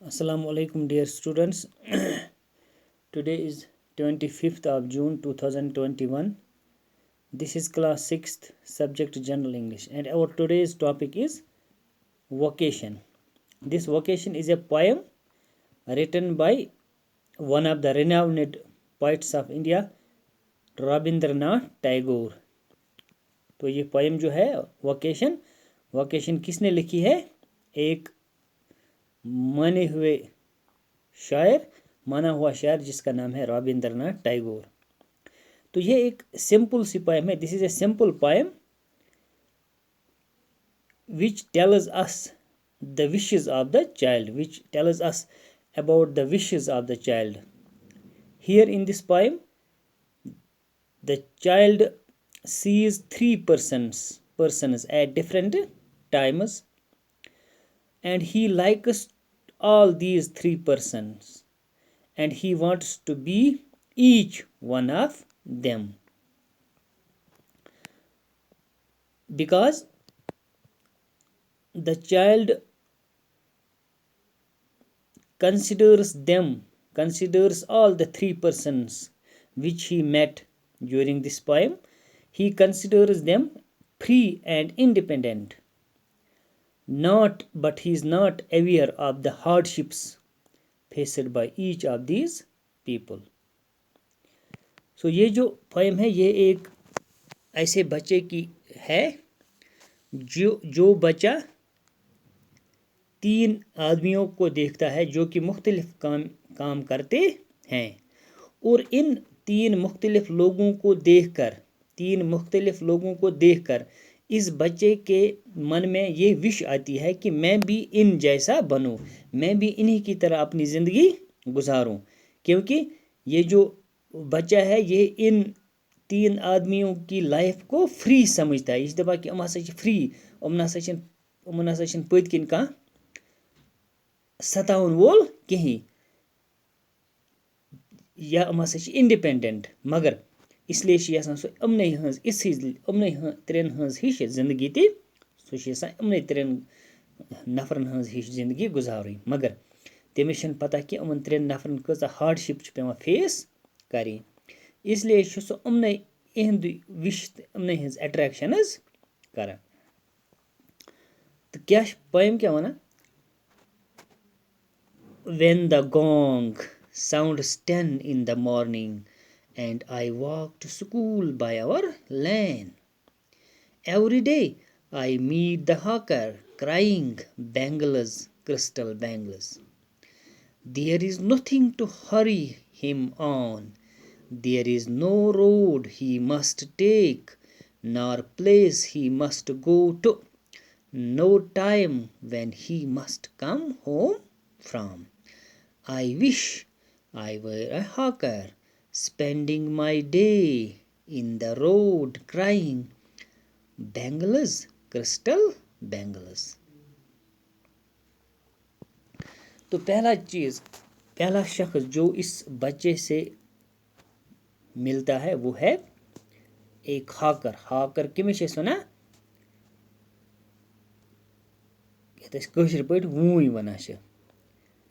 Assalamu alaikum dear students. Today is 25th of June 2021. This is class 6th subject General English and our today's topic is vocation. This vocation is a poem written by one of the renowned poets of India, Rabindranath Tagore. तो ये poem जो है vocation किसने लिखी है? एक माने हुए शायर, माना हुआ शायर जिसका नाम है रविंद्रनाथ टैगोर। तो ये एक सिंपल सी पोएम है। This is a simple poem which tells us the wishes of the child, which tells us about the wishes of the child. Here in this poem, the child sees three persons at different times, and he likes all these three persons, and he wants to be each one of them, because the child considers all the three persons which he met during this poem. He considers them free and independent, but he is not aware of the hardships faced by each of these people. So ये जो poem है ये एक ऐसे बच्चे की है जो बच्चा तीन आदमियों को देखता है जो कि मुख्तलिफ काम करते हैं, और इन तीन मुख्तलिफ लोगों को देखकर इस बच्चे के मन में ये विश आती है कि मैं भी इन जैसा बनूं, मैं भी इन्हीं की तरह अपनी ज़िंदगी गुजारूं, क्योंकि ये जो बच्चा है ये इन तीन आदमियों की लाइफ को फ्री समझता है। इस दफा कि हम हसा फ्री, उमन हसा पत किन का सतावन वोल कहीं, या हम हसा इंडिपेंडेंट, मगर इसलिए यसान सो अमन त्रेन हज हिश जिंदगी ती सो अमन त्रेन नफरन हज हिश जिंदगी गुजारी, मगर तमिस पता कि अमन त्रेन नफरन कज हार्डशिप पेवान फेस करें, इसलिए सो अमन इहंद विश अमन हज अट्रैक्शन कर। तो क्या पोएम क्या वना? When the gong sounds 10 in the morning and I walk to school by our lane, every day I meet the hawker crying bangles, crystal bangles. There is nothing to hurry him on, there is no road he must take, nor place he must go to, no time when he must come home from. I wish I were a hawker, spending my day in the road crying bangles, crystal bangles. तो पहला शख्स जो इस बच्चे से मिलता है वो है एक हाकर किमिश सुना कशर पे we one,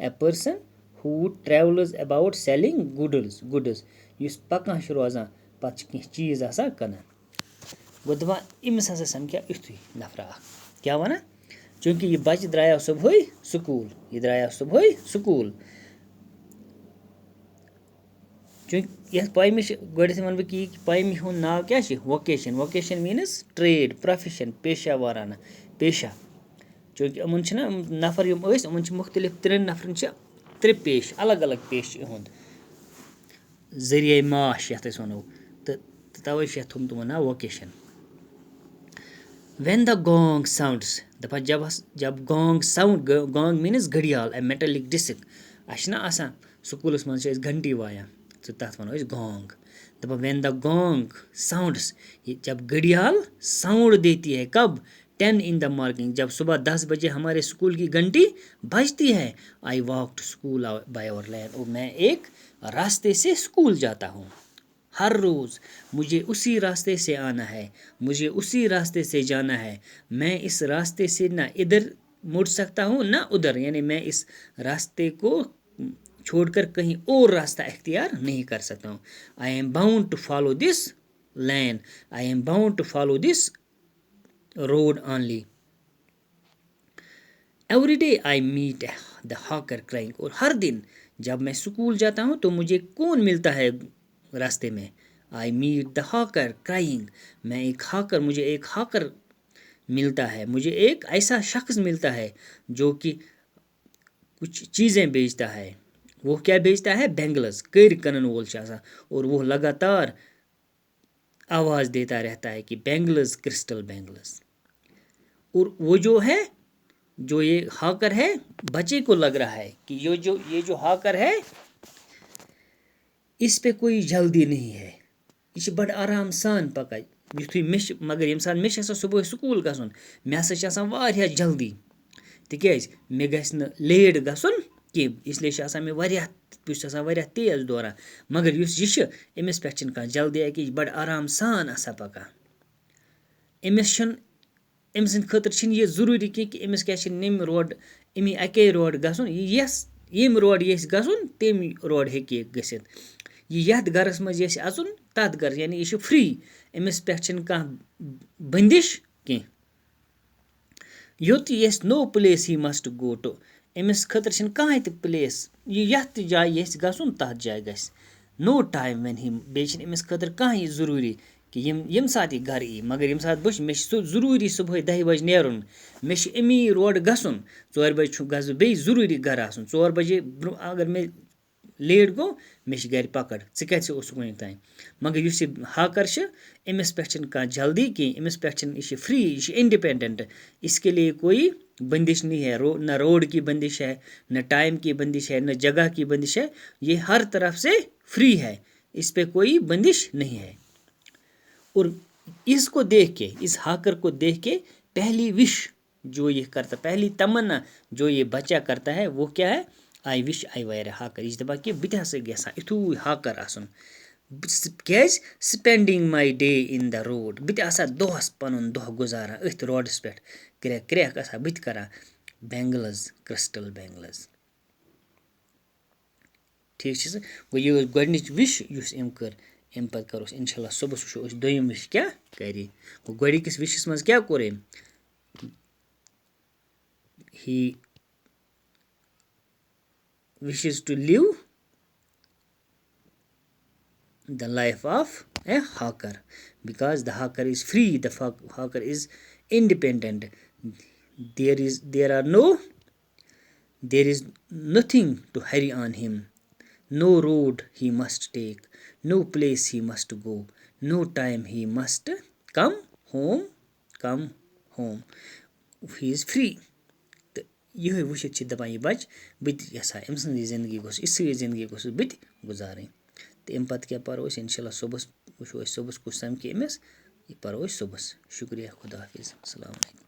a person who travels about selling goods use पकान रोजान पत चीज आसा कनान। गो दपा इमस हसा समझा युथुई नफरा क्या वना, चूंकि ये बच्च द्राया सुबह स्कूल, चूंकि यह पोएम गोडथ वन कि पोएम हुंद नाव क्या वोकेशन मीन्स ट्रेड, प्रोफेशन, पेशा वाराना पेशा, चूंकि अमन नफर यमन मुख्तलिफ त्रेन नफरन त्रे पेश, अलग अलग पेश इहुंद जरिए माश यथ वनो, तो तवे थुम ना vocation. When the gong sounds, दफा जब gong sound, gong means घड़ियाल, a metallic disc, अशना आसान स्कूलस मन घंटी वाया, तो तथ वनो gong। दफा when the gong sounds, जब घड़ियाल साउंड देती है, कब? 10 in the morning, जब सुबह 10 बजे हमारे स्कूल की घंटी बजती है। I walk to school by our lane, और मैं एक रास्ते से स्कूल जाता हूँ। हर रोज़ मुझे उसी रास्ते से आना है, मुझे उसी रास्ते से जाना है, मैं इस रास्ते से ना इधर मुड़ सकता हूँ ना उधर, यानी मैं इस रास्ते को छोड़कर कहीं और रास्ता इख्तियार नहीं कर सकता हूँ. I am bound to follow this lane, I am bound to follow this road only. Every day I meet the hawker crying, और हर दिन जब मैं स्कूल जाता हूँ तो मुझे कौन मिलता है रास्ते में. I meet the hawker crying, मुझे एक हॉकर मिलता है, मुझे एक ऐसा शख्स मिलता है जो कि कुछ चीज़ें बेचता है. वो क्या बेचता है? बैंगल्स, कर कनन वोल आसा, और वो लगातार आवाज़ देता रहता है कि बैंगल्स, क्रिस्टल बैंगल्स. और वो जो ये हॉकर है, बच्चे को लग रहा है कि ये जो हॉकर है इस पे कोई जल्दी नहीं है, ये बड़ आराम सान पकाय. युथुय मगर यम सात मे सुबह स्कूल गसन, मे हसा वारिया जल्दी, तिकेज मे गस न लेट गसन कि इसलिए मे वारिया तेज दौरान. मगर युस ये अमिस पे जल्दी है कि बड़ आराम सान आसा पका. अमि सद खतर ये जरूरी कि अमिस क्या नम रोड अमी अके रोड गसन, यम रोड ये गसन तम रोड हेकि गसित. यथ गरस मज ये अचुन तथ गर, यानी ये फ्री, अमिस पे कह बंदिश कह. योत ये no place he must go to, अमिस खतर कह प्लेस, यथ जाय ये गसन तथ जाय गस. नो टाइम व्हेन ही, बेचन अमिस खतर कह जरूरी कि यम सात यह घर यी. मगर यम सात मे जरूरी सुबह 10 बजे नेरुन, मे अमी रोड गसन 4 बजे गस बे जरूरी घर आसन. 4 बजे अगर मे लेट गो मे घर पकड़, चे वुन तान. मगर इस हाकर अमिस पे कह जल्दी कह, अमिस पे यह फ्री, यह इंडिपेंडेंट, इसके लिए कोई बंदिश नहीं है. न रोड की बंदिश है, न टाइम की बंदिश है, न जगह की बंदिश है. ये हर तरफ से फ्री है, इस पे कोई बंदिश नहीं है. और इसको देख के, इस हाकर को देख के पहली विश जो ये करता, पहली तमन्ना जो ये बच्चा करता है वो क्या है? आई विश आई वर हाकर. यह दपा कि बह गसा इथु हाकर आसन. क्या spending my day in the road, बह दोहस पन दह गुजारा अथ रोडस पे, क्रैक आसा बह करा बैंगल्स, क्रिस्टल बैंगल्स. ठीक गो ये गोडनिच विश युस एम कर. अम पे करो इंशाल्लाह सुबह वो दोयम विश क्या करी. गो गोडिकस विशस मज क्या core um, he wishes to live the life of a hawker, because the hawker is free, the hawker is independent. There is nothing to hurry on him, no road he must take, no place he must go, no time he must come home, he is free. यह वुचित दपान यह बच बह अम सदी जिंदगी गोस इसी जिंदगी गोस बह गुजारें. तो अम पे क्या पो इंशाल्लाह सुबह वो सुबह कुछ समझ अमिस, यह पो सुबह. शुक्रिया, खुदा हाफिज़, अस्सलाम वालेकुम.